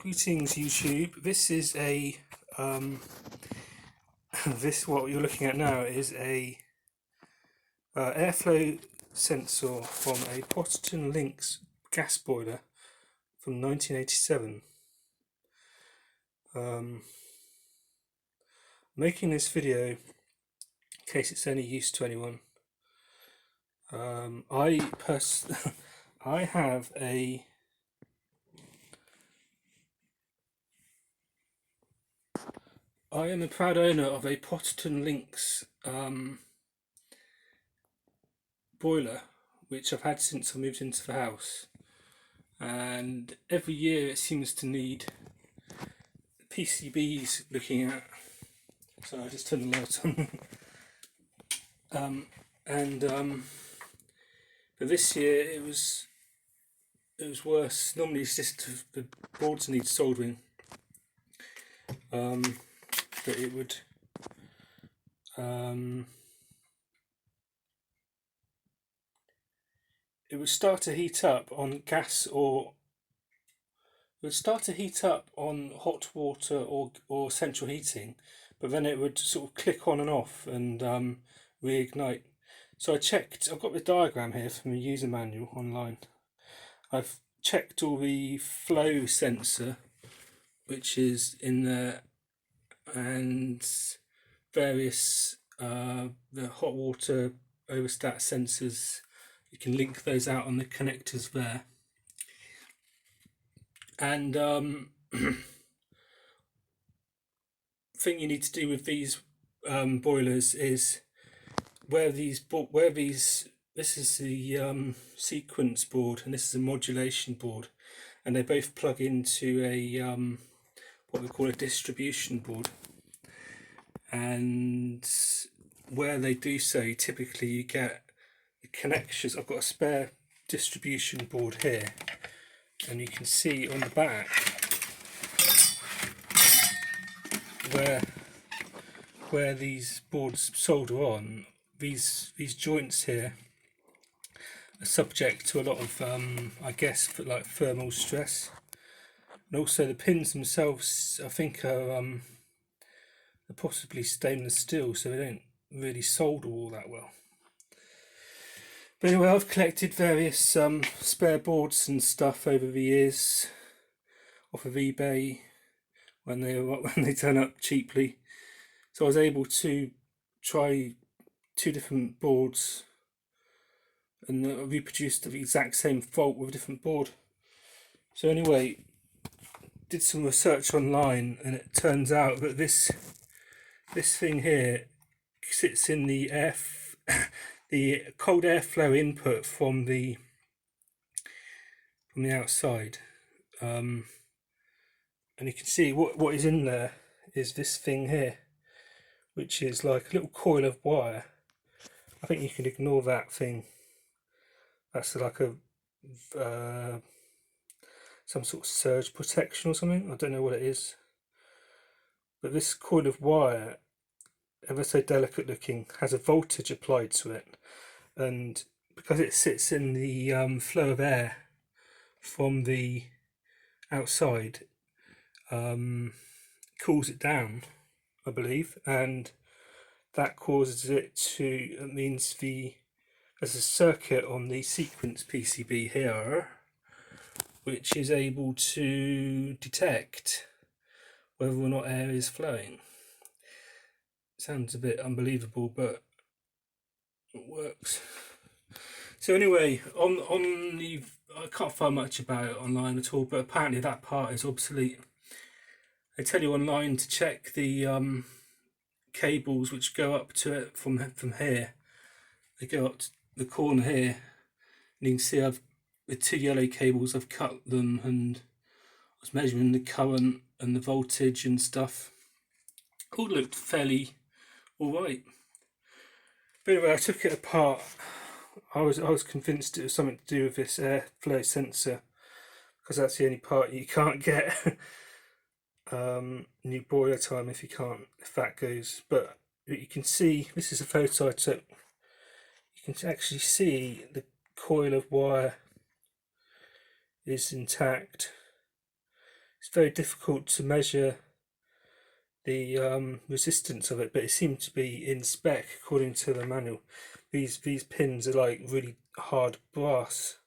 Greetings YouTube. This is a what you're looking at now is a airflow sensor from a Potterton Lynx gas boiler from 1987. Making this video in case it's any use to anyone. I have I am a proud owner of a Potterton Lynx boiler, which I've had since I moved into the house, and every year it seems to need PCBs looking at. So I just turned the light on. But this year it was worse. Normally it's just the boards need soldering, but it would start to heat up on gas, or it would start to heat up on hot water or central heating, but then it would sort of click on and off and reignite. So I checked, I've got the diagram here from the user manual online. I've checked all the flow sensor which is in there, and various the hot water overstat sensors. You can link those out on the connectors there. And thing you need to do with these boilers is this is the sequence board and this is a modulation board, and they both plug into a what we call a distribution board. And where they do so, typically you get the connections. I've got a spare distribution board here, and you can see on the back where these boards solder on. These joints here are subject to a lot of I guess like thermal stress, and also the pins themselves I think are possibly stainless steel, so they don't really solder all that well. But anyway, I've collected various spare boards and stuff over the years off of eBay when they turn up cheaply. So I was able to try 2 different boards and reproduce the exact same fault with a different board. So anyway, did some research online, and it turns out that this thing here sits in the the cold airflow input from the outside, and you can see what is in there is this thing here, which is like a little coil of wire. I think you can ignore that thing. That's like a some sort of surge protection or something. I don't know what it is. But this coil of wire, ever so delicate looking, has a voltage applied to it, and because it sits in the flow of air from the outside, cools it down, I believe, and that causes it to, it means there's a circuit on the sequence PCB here which is able to detect whether or not air is flowing. Sounds a bit unbelievable, but it works. So anyway, on the, I can't find much about it online at all, but apparently that part is obsolete. They tell you online to check the cables which go up to it from here. They go up to the corner here, and you can see with 2 yellow cables I've cut them, and I was measuring the current and the voltage and stuff. All looked fairly alright. But anyway, I took it apart. I was convinced it was something to do with this airflow sensor, because that's the only part you can't get new boiler time if that goes. But you can see, this is a photo I took. You can actually see the coil of wire is intact. it's very difficult to measure the resistance of it, but it seemed to be in spec according to the manual. These pins are like really hard brass,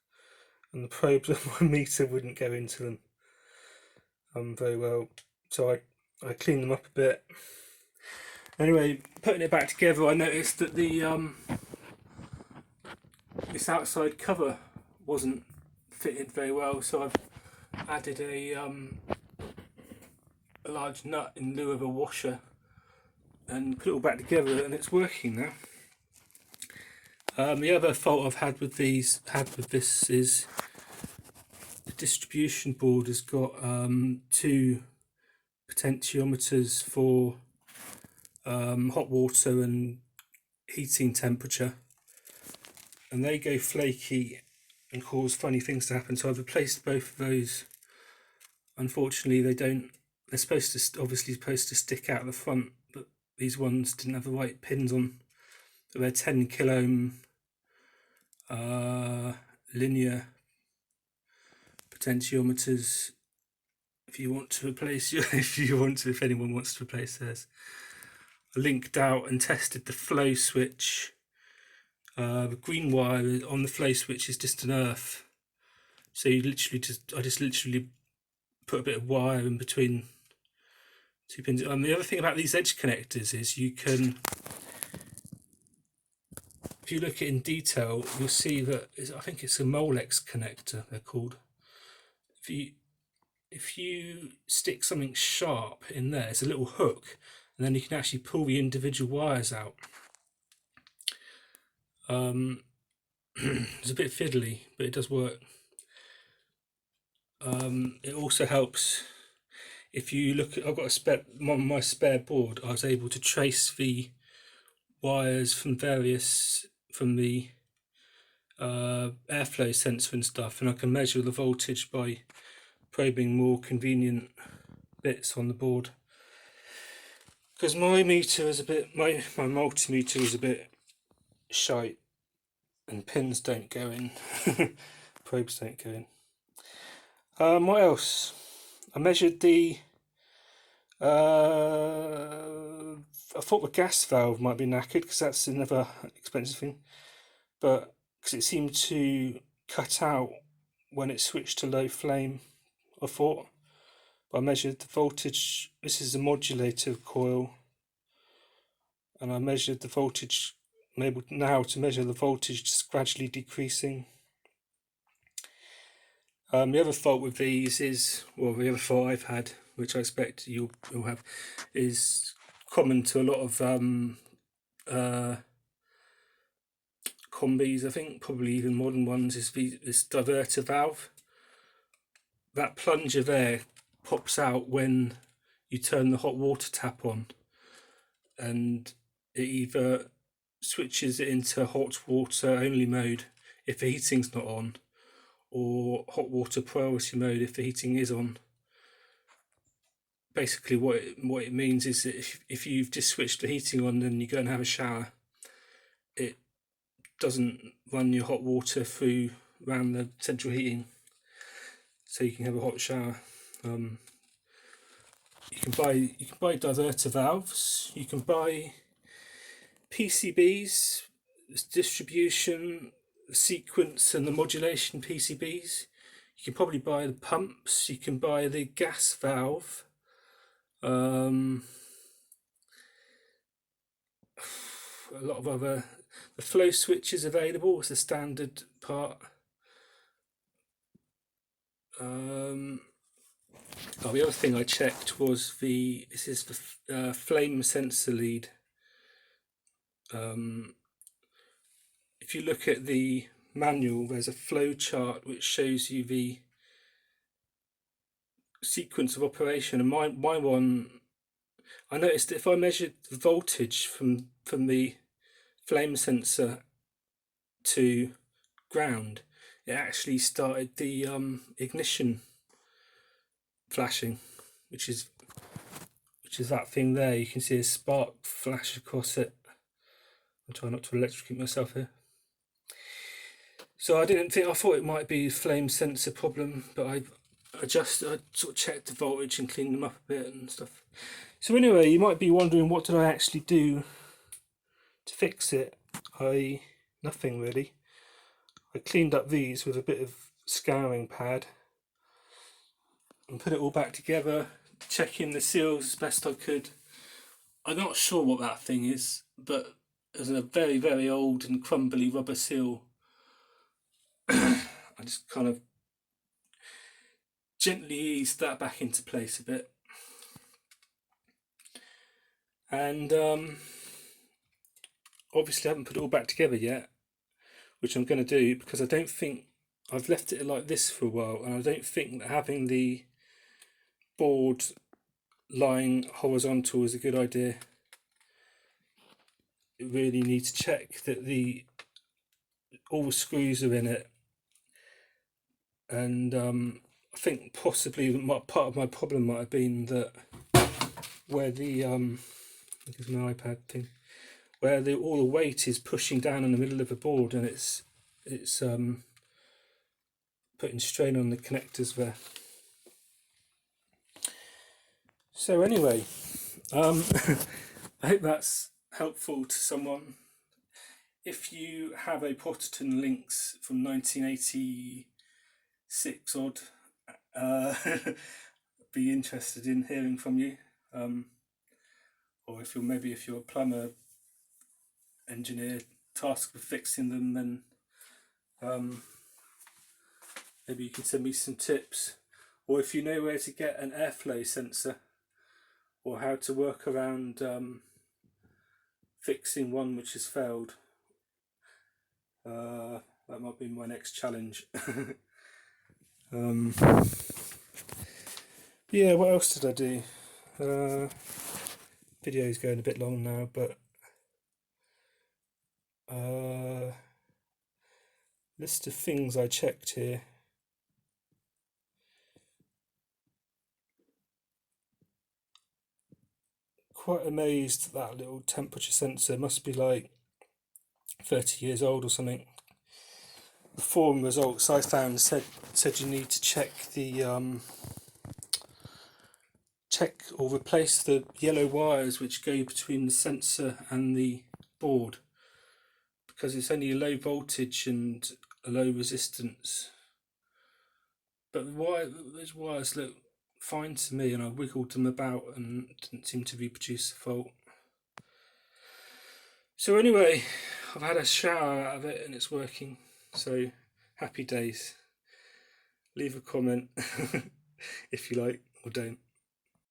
and the probes of my meter wouldn't go into them very well, so I cleaned them up a bit. Anyway, putting it back together, I noticed that the this outside cover wasn't fitted very well, so I've added a large nut in lieu of a washer and put it all back together, and it's working now. The other fault I've had with this is the distribution board has got two potentiometers for hot water and heating temperature, and they go flaky and cause funny things to happen. So I've replaced both of those. Unfortunately, they don't. They're supposed to obviously supposed to stick out the front, but these ones didn't have the right pins on. So they're 10 kilo linear potentiometers. If you want to replace your, if anyone wants to replace theirs, I linked out and tested the flow switch. The green wire on the flow switch is just an earth, so you literally I just literally put a bit of wire in between two pins. The other thing about these edge connectors is you can, if you look at it in detail, you'll see that I think it's a Molex connector they're called. If you stick something sharp in there, it's a little hook, and then you can actually pull the individual wires out. It's a bit fiddly, but it does work. It also helps if you look at, I've got on my spare board, I was able to trace the wires from the airflow sensor and stuff, and I can measure the voltage by probing more convenient bits on the board. Because my meter is a bit, my multimeter is a bit shite, and pins don't go in, probes don't go in. What else? I measured the, I thought the gas valve might be knackered, because that's another expensive thing, but because it seemed to cut out when it switched to low flame, I thought. But I measured the voltage. This is a modulator coil, and I measured the voltage. I'm able now to measure the voltage just gradually decreasing. The other fault with these is, well, the other fault I've had, which I expect you'll have, is common to a lot of combis, I think, probably even modern ones, is this diverter valve. That plunger there pops out when you turn the hot water tap on, and it either switches it into hot water only mode if the heating's not on, or hot water priority mode if the heating is on. Basically what it means is that if you've just switched the heating on and you go and have a shower, it doesn't run your hot water through around the central heating, so you can have a hot shower. You can buy diverter valves, you can buy PCBs, distribution, sequence and the modulation PCBs. You can probably buy the pumps, you can buy the gas valve. A lot of other, the flow switch is available as a standard part. The other thing I checked was this is the flame sensor lead. If you look at the manual, there's a flow chart which shows you the sequence of operation, and my one, I noticed that if I measured the voltage from the flame sensor to ground, it actually started the ignition flashing, which is that thing there. You can see a spark flash across it. I'll try not to electrocute myself here. So I thought it might be a flame sensor problem, but I sort of checked the voltage and cleaned them up a bit and stuff. So anyway, you might be wondering, what did I actually do to fix it? Nothing really. I cleaned up these with a bit of scouring pad and put it all back together, checking the seals as best I could. I'm not sure what that thing is, but there's a very, very old and crumbly rubber seal. I just kind of gently eased that back into place a bit. And obviously I haven't put it all back together yet, which I'm going to do because I don't think I've left it like this for a while, and I don't think that having the board lying horizontal is a good idea. You really need to check that all the screws are in it, and I think possibly part of my problem might have been that where the here's my iPad thing, where all the weight is pushing down in the middle of the board, and it's putting strain on the connectors there. So anyway, I hope that's helpful to someone. If you have a Potterton Lynx from 1986 odd, be interested in hearing from you. Or if you're a plumber, engineer tasked with fixing them, then maybe you can send me some tips. Or if you know where to get an airflow sensor, or how to work around fixing one which has failed, that might be my next challenge. Yeah, what else did I do? Video's going a bit long now, but list of things I checked here. Quite amazed that little temperature sensor must be like 30 years old or something. The forum results I found said you need to check or replace the yellow wires which go between the sensor and the board, because it's only a low voltage and a low resistance. But those wires look fine to me, and I wiggled them about and didn't seem to reproduce the fault. So anyway, I've had a shower out of it and it's working, so happy days. Leave a comment if you like, or don't.